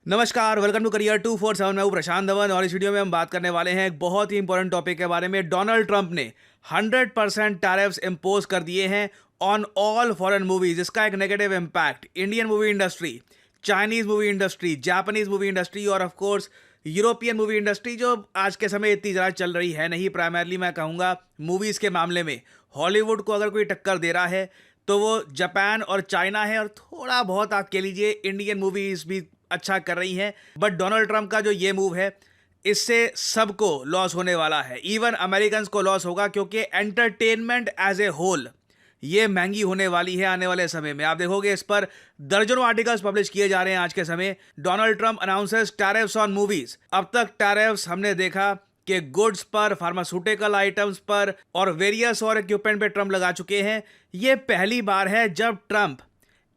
नमस्कार, welcome to career 247। मैं हूं प्रशांत धवन और इस वीडियो में हम बात करने वाले हैं एक बहुत ही इंपॉर्टेंट टॉपिक के बारे में। डोनाल्ड ट्रंप ने 100% टैरिफ्स इम्पोज कर दिए हैं ऑन ऑल फॉरेन मूवीज। इसका एक negative impact Indian movie industry, Chinese movie industry, Japanese movie industry और of course European movie industry, जो आज के समय इतनी ज़्यादा चल रही है नहीं। प्राइमरली मैं कहूँगा मूवीज़ के मामले में हॉलीवुड को अगर कोई टक्कर दे रहा है तो वो जापान और चाइना है, और थोड़ा बहुत आप कह लीजिए इंडियन मूवीज़ भी अच्छा कर रही हैं। बट डोनाल्ड ट्रंप का जो ये मूव है, इससे सबको लॉस होने वाला है। इवन अमेरिकन्स को लॉस होगा, क्योंकि एंटरटेनमेंट एज ए होल ये महंगी होने वाली है आने वाले समय में। आप देखोगे इस पर दर्जनों आर्टिकल्स पब्लिश किए जा रहे हैं आज के समय। Donald Trump announces tariffs on movies. अब तक टैरिफ्स हमने देखा कि गुड्स पर, फार्मास्यूटिकल आइटम्स पर और वेरियस और इक्विपमेंट पे ट्रंप लगा चुके हैं। ये पहली बार है जब ट्रंप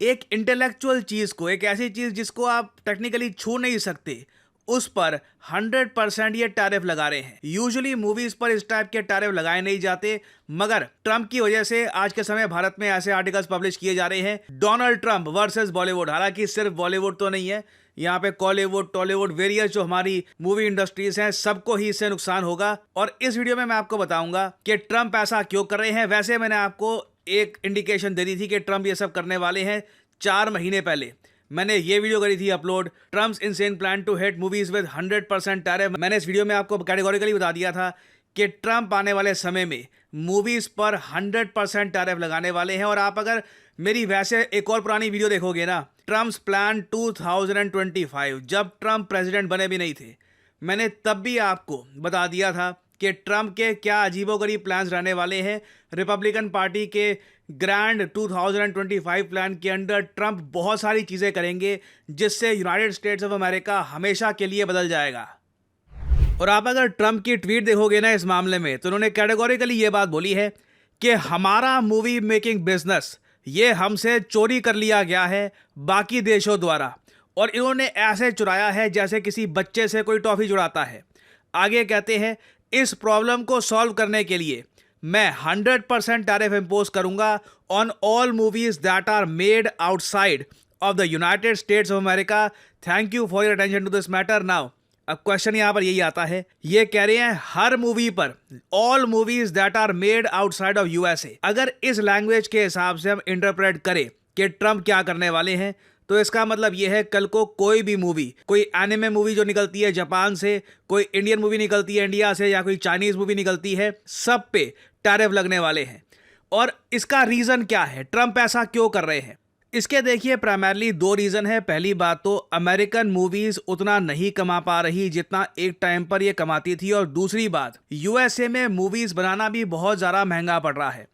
एक इंटेलेक्चुअल चीज़ को, एक ऐसी चीज़ जिसको आप टेक्निकली छू नहीं सकते, उस पर 100% ये टैरिफ लगा रहे हैं। यूजुअली मूवीज पर इस टाइप के टैरिफ लगाए नहीं जाते, मगर ट्रंप की वजह से आज के समय भारत में ऐसे आर्टिकल्स पब्लिश किए जा रहे हैं। Donald Trump versus Bollywood. हालांकि सिर्फ बॉलीवुड तो नहीं है, यहाँ पे कॉलीवुड, टॉलीवुड, वेरियस जो हमारी मूवी इंडस्ट्रीज हैं, सबको ही इससे नुकसान होगा। और इस वीडियो में मैं आपको बताऊंगा कि ट्रंप ऐसा क्यों कर रहे हैं। वैसे मैंने आपको एक इंडिकेशन दे दी थी कि ट्रंप ये सब करने वाले हैं 4 महीने पहले। मैंने ये वीडियो करी थी upload, Trump's insane plan to hit movies with 100% tariff. मैंने इस वीडियो में आपको कैटेगोरिकली बता दिया था कि ट्रंप आने वाले समय में मूवीज पर 100% टैरिफ लगाने वाले हैं। और आप अगर मेरी वैसे एक और पुरानी वीडियो देखोगे ना, ट्रम्प्स प्लान 2025, जब ट्रंप प्रेसिडेंट बने भी नहीं थे, मैंने तब भी आपको बता दिया था कि ट्रंप के क्या अजीबोगरीब प्लान्स रहने वाले हैं। रिपब्लिकन पार्टी के ग्रैंड 2025 प्लान के अंडर ट्रंप बहुत सारी चीज़ें करेंगे जिससे यूनाइटेड स्टेट्स ऑफ अमेरिका हमेशा के लिए बदल जाएगा। और आप अगर ट्रंप की ट्वीट देखोगे ना इस मामले में, तो उन्होंने कैटेगोरिकली ये बात बोली है कि हमारा मूवी मेकिंग बिजनेस ये हमसे चोरी कर लिया गया है बाकी देशों द्वारा, और इन्होंने ऐसे चुराया है जैसे किसी बच्चे से कोई टॉफ़ी चुराता है। आगे कहते हैं, इस प्रॉब्लम को सॉल्व करने के लिए मैं 100% टैरिफ इम्पोज करूंगा on all movies that are made outside of the United States of America. Thank you for your attention to this matter. Now अब क्वेश्चन यहां पर यही आता है, ये कह रहे हैं हर मूवी पर, all movies that are made outside of USA. अगर इस लैंग्वेज के हिसाब से हम इंटरप्रेट करें कि ट्रंप क्या करने वाले हैं, तो इसका मतलब यह है कल को कोई भी मूवी, कोई एनिमे मूवी जो निकलती है जापान से, कोई इंडियन मूवी निकलती है इंडिया से, या कोई चाइनीज मूवी निकलती है, सब पे टैरिफ लगने वाले हैं। और इसका रीजन क्या है, ट्रंप ऐसा क्यों कर रहे हैं? इसके देखिए प्राइमरली 2 रीजन है। पहली बात तो अमेरिकन मूवीज उतना नहीं कमा पा रही जितना एक टाइम पर ये कमाती थी, और दूसरी बात यूएसए में मूवीज बनाना भी बहुत ज़्यादा महंगा पड़ रहा है।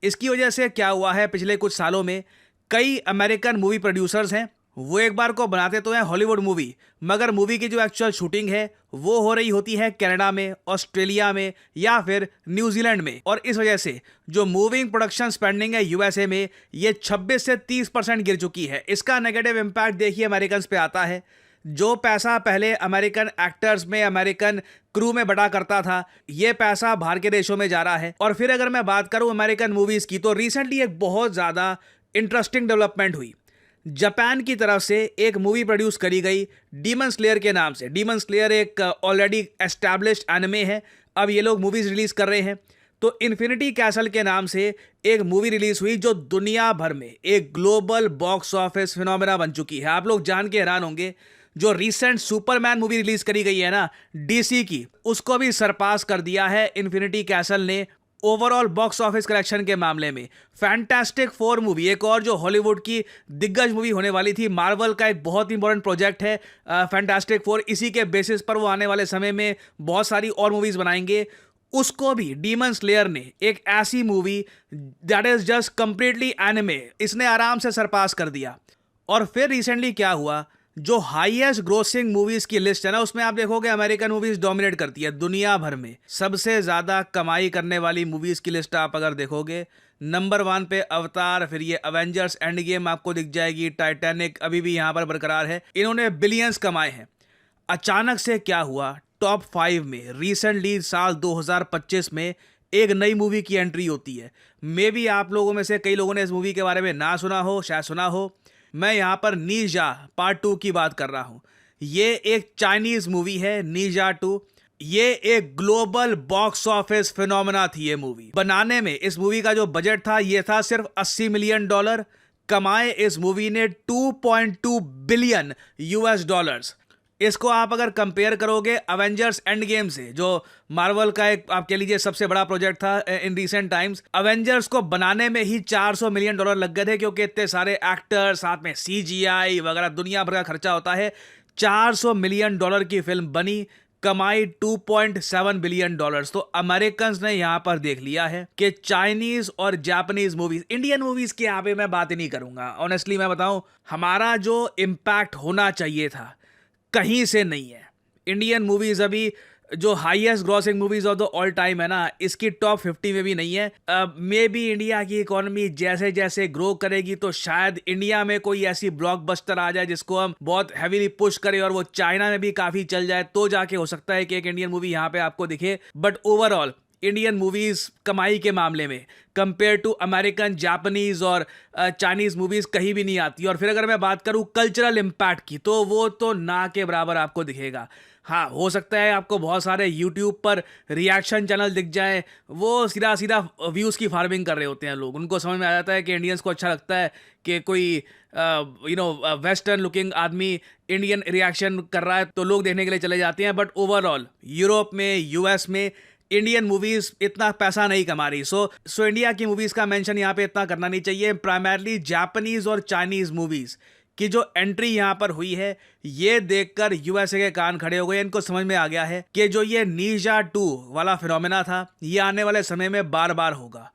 इसकी वजह से क्या हुआ है, पिछले कुछ सालों में कई अमेरिकन मूवी प्रोड्यूसर्स हैं, वो एक बार को बनाते तो हैं हॉलीवुड मूवी, मगर मूवी की जो एक्चुअल शूटिंग है वो हो रही होती है कनाडा में, ऑस्ट्रेलिया में या फिर न्यूजीलैंड में। और इस वजह से जो मूविंग प्रोडक्शन स्पेंडिंग है यूएसए में, ये 26 से 30% गिर चुकी है। इसका नेगेटिव इम्पैक्ट देखिए अमेरिकन पे आता है। जो पैसा पहले अमेरिकन एक्टर्स में, अमेरिकन क्रू में बटा करता था, ये पैसा बाहर के देशों में जा रहा है। और फिर अगर मैं बात करूं अमेरिकन मूवीज़ की, तो रिसेंटली एक बहुत ज़्यादा इंटरेस्टिंग डेवलपमेंट हुई। जापान की तरफ से एक मूवी प्रोड्यूस करी गई डीमन स्लेयर के नाम से। डीमन स्लेयर एक ऑलरेडी एस्टैब्लिश्ड एनिमे है, अब ये लोग मूवीज़ रिलीज़ कर रहे हैं। तो इन्फिनिटी कैसल के नाम से एक मूवी रिलीज़ हुई जो दुनिया भर में एक ग्लोबल बॉक्स ऑफिस फिनोमेना बन चुकी है। आप लोग जान के हैरान होंगे, जो रिसेंट सुपरमैन मूवी रिलीज़ करी गई है ना डीसी की, उसको भी सरपास कर दिया है इन्फिनिटी कैसल ने ओवरऑल बॉक्स ऑफिस कलेक्शन के मामले में। फैंटास्टिक 4 मूवी, एक और जो हॉलीवुड की दिग्गज मूवी होने वाली थी, मार्वल का एक बहुत इंपॉर्टेंट प्रोजेक्ट है फैंटास्टिक 4, इसी के बेसिस पर वो आने वाले समय में बहुत सारी और मूवीज़ बनाएंगे। उसको भी डीमन स्लेयर ने एक ऐसी movie that is just completely anime, इसने आराम से सरपास कर दिया। और फिर रिसेंटली क्या हुआ, जो हाईएस्ट ग्रोसिंग मूवीज की लिस्ट है ना, उसमें आप देखोगे अमेरिकन मूवीज डोमिनेट करती है। दुनिया भर में सबसे ज्यादा कमाई करने वाली मूवीज की लिस्ट आप अगर देखोगे, नंबर 1 पे अवतार, फिर ये अवेंजर्स एंड गेम आपको दिख जाएगी, टाइटैनिक अभी भी यहां पर बरकरार है, इन्होंने बिलियंस कमाए हैं। अचानक से क्या हुआ, टॉप 5 में रिसेंटली साल 2025 में एक नई मूवी की एंट्री होती है। मे बी आप लोगों में से कई लोगों ने इस मूवी के बारे में ना सुना हो, शायद सुना हो। मैं यहाँ पर निंजा पार्ट 2 की बात कर रहा हूँ। ये एक चाइनीज मूवी है निंजा 2। ये एक ग्लोबल बॉक्स ऑफिस फिनोमेना थी। ये मूवी बनाने में इस मूवी का जो बजट था ये था सिर्फ $80 मिलियन। कमाए इस मूवी ने 2.2 बिलियन यूएस डॉलर्स। इसको आप अगर कंपेयर करोगे अवेंजर्स एंड गेम से, जो मार्वल का एक आप कह लीजिए सबसे बड़ा प्रोजेक्ट था इन रिसेंट टाइम्स, अवेंजर्स को बनाने में ही $400 मिलियन लग गए थे, क्योंकि इतने सारे एक्टर्स, साथ में सीजीआई वगैरह दुनिया भर का खर्चा होता है। $400 मिलियन की फिल्म बनी, कमाई $2.7 बिलियन। तो अमेरिकन ने यहां पर देख लिया है कि चाइनीज और जापानीज मूवीज, इंडियन मूवीज के यहाँ पे मैं बात ही नहीं करूंगा। ऑनेस्टली मैं बताऊं, हमारा जो इम्पैक्ट होना चाहिए था कहीं से नहीं है। इंडियन मूवीज अभी जो highest grossing movies of the all time है ना, इसकी टॉप 50 में भी नहीं है। मे बी इंडिया की इकोनॉमी जैसे जैसे ग्रो करेगी तो शायद इंडिया में कोई ऐसी ब्लॉकबस्टर आ जाए जिसको हम बहुत हैवीली पुश करें और वो चाइना में भी काफी चल जाए, तो जाके हो सकता है कि एक इंडियन मूवी यहाँ पे आपको दिखे। बट ओवरऑल इंडियन मूवीज कमाई के मामले में कंपेयर टू अमेरिकन, जापानीज और चाइनीज मूवीज कहीं भी नहीं आती। और फिर अगर मैं बात करूं कल्चरल इम्पैक्ट की, तो वो तो ना के बराबर आपको दिखेगा। हाँ, हो सकता है आपको बहुत सारे यूट्यूब पर रिएक्शन चैनल दिख जाए, वो सीधा सीधा व्यूज़ की फार्मिंग कर रहे होते हैं लोग। उनको समझ में आ जाता है कि इंडियंस को अच्छा लगता है कि कोई वेस्टर्न लुकिंग आदमी इंडियन रिएक्शन कर रहा है, तो लोग देखने के लिए चले जाते हैं। बट ओवरऑल यूरोप में, यूएस में इंडियन मूवीज इतना पैसा नहीं कमा रही। सो इंडिया की मूवीज का मेंशन यहाँ पे इतना करना नहीं चाहिए। प्राइमरली जापानीज और चाइनीज मूवीज की जो एंट्री यहाँ पर हुई है, ये देखकर यूएसए के कान खड़े हो गए। इनको समझ में आ गया है कि जो ये निंजा 2 वाला फिनोमेना था, ये आने वाले समय में बार बार होगा।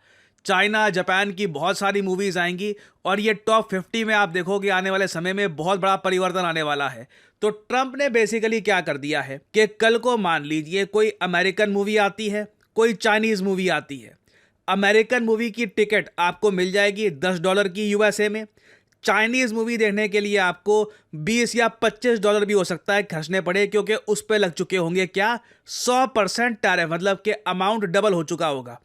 चाइना, जापान की बहुत सारी मूवीज आएंगी और ये टॉप 50 में आप देखोगे आने वाले समय में बहुत बड़ा परिवर्तन आने वाला है। तो ट्रंप ने बेसिकली क्या कर दिया है कि कल को मान लीजिए कोई अमेरिकन मूवी आती है, कोई चाइनीज मूवी आती है। अमेरिकन मूवी की टिकट आपको मिल जाएगी $10 की यूएसए में। चाइनीज मूवी देखने के लिए आपको $20 या $25 भी हो सकता है खर्चने पड़े, क्योंकि उस पर लग चुके होंगे क्या, 100% टैरिफ, मतलब कि अमाउंट डबल हो चुका होगा।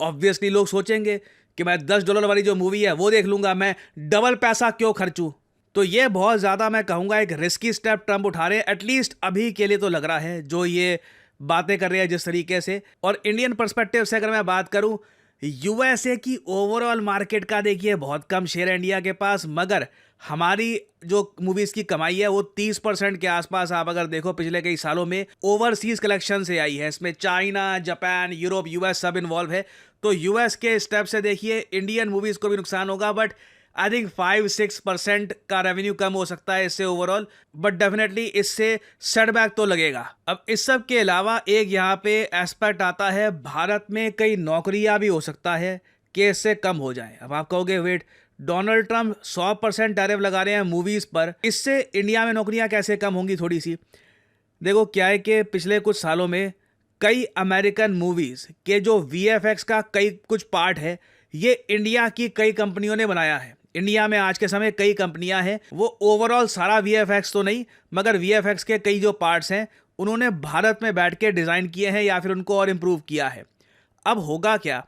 ऑब्वियसली लोग सोचेंगे कि मैं $10 वाली जो मूवी है वो देख लूंगा, मैं डबल पैसा क्यों खर्चूं। तो ये बहुत ज़्यादा मैं कहूँगा एक रिस्की स्टेप ट्रंप उठा रहे हैं, एटलीस्ट अभी के लिए तो लग रहा है, जो ये बातें कर रहे हैं जिस तरीके से। और इंडियन पर्सपेक्टिव से अगर मैं बात करूँ, यूएसए की ओवरऑल मार्केट का देखिए बहुत कम शेयर है इंडिया के पास, मगर हमारी जो मूवीज की कमाई है वो 30% के आसपास आप अगर देखो पिछले कई सालों में ओवरसीज कलेक्शन से आई है। इसमें चाइना, जापान, यूरोप, यूएस सब इन्वॉल्व है। तो यूएस के स्टेप से देखिए इंडियन मूवीज को भी नुकसान होगा, बट आई थिंक 5-6% का रेवेन्यू कम हो सकता है इससे ओवरऑल, बट डेफिनेटली इससे सेटबैक तो लगेगा। अब इस सब के अलावा एक यहाँ पे एस्पेक्ट आता है, भारत में कई नौकरियां भी हो सकता है कि इससे कम हो जाए। अब आप कहोगे वेट, डोनाल्ड ट्रंप 100% टैरिफ लगा रहे हैं मूवीज पर, इससे इंडिया में नौकरियां कैसे कम होंगी? थोड़ी सी देखो, क्या है कि पिछले कुछ सालों में कई अमेरिकन मूवीज के जो वीएफएक्स का कई कुछ पार्ट है, ये इंडिया की कई कंपनियों ने बनाया है। इंडिया में आज के समय कई कंपनियां हैं, वो ओवरऑल सारा वीएफएक्स तो नहीं, मगर वीएफएक्स के कई जो पार्ट्स हैं उन्होंने भारत में बैठ के डिज़ाइन किए हैं या फिर उनको और इम्प्रूव किया है। अब होगा क्या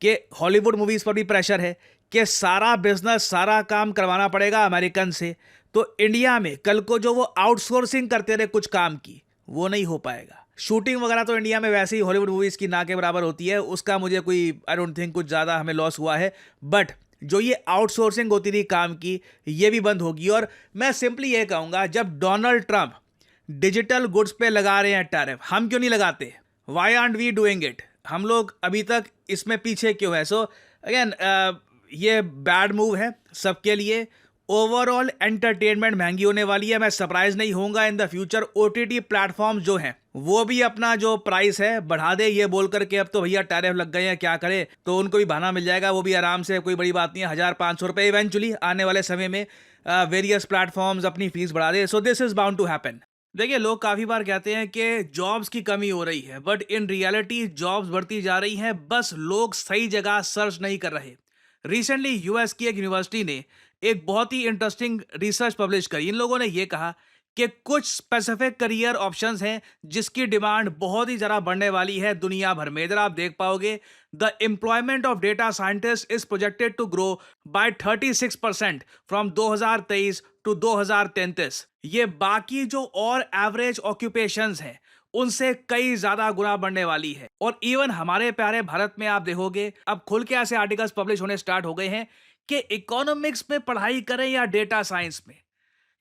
कि हॉलीवुड मूवीज़ पर भी प्रेशर है कि सारा बिजनेस, सारा काम करवाना पड़ेगा अमेरिकन से। तो इंडिया में कल को जो वो आउटसोर्सिंग करते रहे कुछ काम की, वो नहीं हो पाएगा। शूटिंग वगैरह तो इंडिया में वैसे ही हॉलीवुड मूवीज़ की ना के बराबर होती है, उसका मुझे कोई आई डोंट थिंक कुछ ज़्यादा हमें लॉस हुआ है। बट जो ये आउटसोर्सिंग होती थी काम की, ये भी बंद होगी। और मैं सिंपली ये कहूँगा, जब डोनाल्ड ट्रंप डिजिटल गुड्स पे लगा रहे हैं टैरिफ, हम क्यों नहीं लगाते? Why aren't we doing it? हम लोग अभी तक इसमें पीछे क्यों है? सो अगेन ये बैड मूव है सबके लिए। ओवरऑल एंटरटेनमेंट महंगी होने वाली है। मैं सरप्राइज नहीं होऊंगा in the future OTT platform जो हैं वो भी अपना जो प्राइस है बढ़ा दे, ये बोल करके अब तो भैया टैरिफ लग गए हैं, क्या करे, तो उनको भी बहाना मिल जाएगा, वो भी आराम से, कोई बड़ी बात नहीं है, 1,500 रुपये इवेंचुअली आने वाले समय में वेरियस प्लेटफॉर्म्स अपनी फीस बढ़ा दे। So this is bound to happen. देखिए, लोग काफ़ी बार कहते हैं कि जॉब्स की कमी हो रही है, बट इन रियलिटी जॉब्स बढ़ती जा रही हैं, बस लोग सही जगह सर्च नहीं कर रहे। रिसेंटली यूएस की एक यूनिवर्सिटी ने एक बहुत ही इंटरेस्टिंग रिसर्च पब्लिश करी। इन लोगों ने ये कहा कि कुछ स्पेसिफिक करियर ऑप्शंस हैं जिसकी डिमांड बहुत ही ज़्यादा बढ़ने वाली है दुनिया भर में। इधर आप देख पाओगे the employment of data scientist is projected to grow by 36% from 2023 to 2033। ये बाकी जो और एवरेज ऑक्यूपेशंस हैं उनसे कई ज्यादा गुना बढ़ने वाली है। और इवन हमारे प्यारे भारत में आप देखोगे अब खुल के ऐसे आर्टिकल्स पब्लिश होने स्टार्ट हो गए हैं कि इकोनॉमिक्स में पढ़ाई करें या डेटा साइंस में।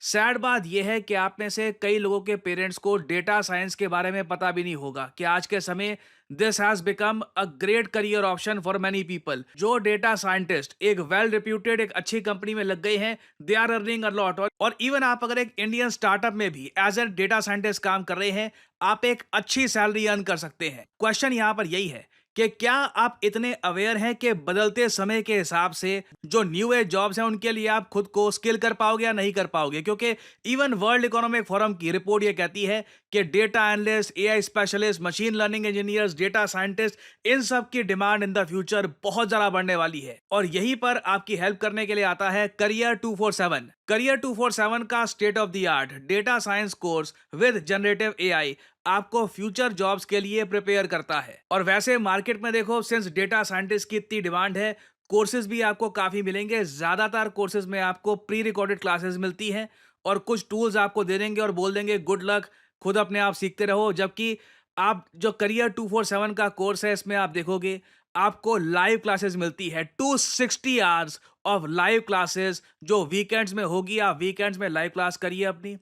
सैड बात यह है कि आप में से कई लोगों के पेरेंट्स को डेटा साइंस के बारे में पता भी नहीं होगा कि आज के समय this has become a great career option for many people. जो डेटा साइंटिस्ट एक वेल रिप्यूटेड एक अच्छी कंपनी में लग गए हैं, they are earning a lot. और इवन आप अगर एक इंडियन स्टार्टअप में भी एज ए डेटा साइंटिस्ट काम कर रहे हैं, आप एक अच्छी सैलरी अर्न कर सकते हैं। क्वेश्चन यहां पर यही है कि क्या आप इतने अवेयर हैं कि बदलते समय के हिसाब से जो न्यू एज जॉब्स हैं उनके लिए आप खुद को स्किल कर पाओगे या नहीं कर पाओगे। क्योंकि इवन वर्ल्ड इकोनॉमिक फोरम की रिपोर्ट ये कहती है कि data analyst, AI specialist, machine learning engineers, data scientist, इन सब की डिमांड इन द फ्यूचर बहुत ज्यादा बढ़ने वाली है। और यहीं पर आपकी हेल्प करने के लिए आता है करियर 247। करियर 247 का state of the art data science course with generative AI आपको फ्यूचर जॉब्स के लिए प्रिपेयर करता है। और वैसे मार्केट में देखो, सिंस डेटा साइंटिस्ट की इतनी डिमांड है, कोर्सेज भी आपको काफी मिलेंगे। ज्यादातर कोर्सेज में आपको प्री रिकॉर्डेड क्लासेस मिलती हैं और कुछ टूल्स आपको दे देंगे और बोल देंगे गुड लक, खुद अपने आप सीखते रहो। जबकि आप जो करियर 247 का कोर्स है, इसमें आप देखोगे आपको लाइव क्लासेस मिलती है 260 आवर्स ऑफ लाइव क्लासेस, जो वीकेंड्स में होगी। आप वीकेंड्स में लाइव क्लास करिए, अपनी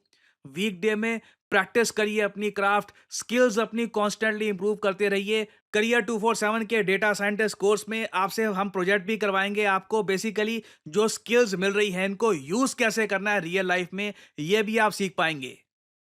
वीकडे में प्रैक्टिस करिए, अपनी क्राफ्ट स्किल्स अपनी कॉन्स्टेंटली इंप्रूव करते रहिए। करियर 247 के डेटा साइंटिस्ट कोर्स में आपसे हम प्रोजेक्ट भी करवाएंगे। आपको बेसिकली जो स्किल्स मिल रही हैं इनको यूज कैसे करना है रियल लाइफ में, ये भी आप सीख पाएंगे।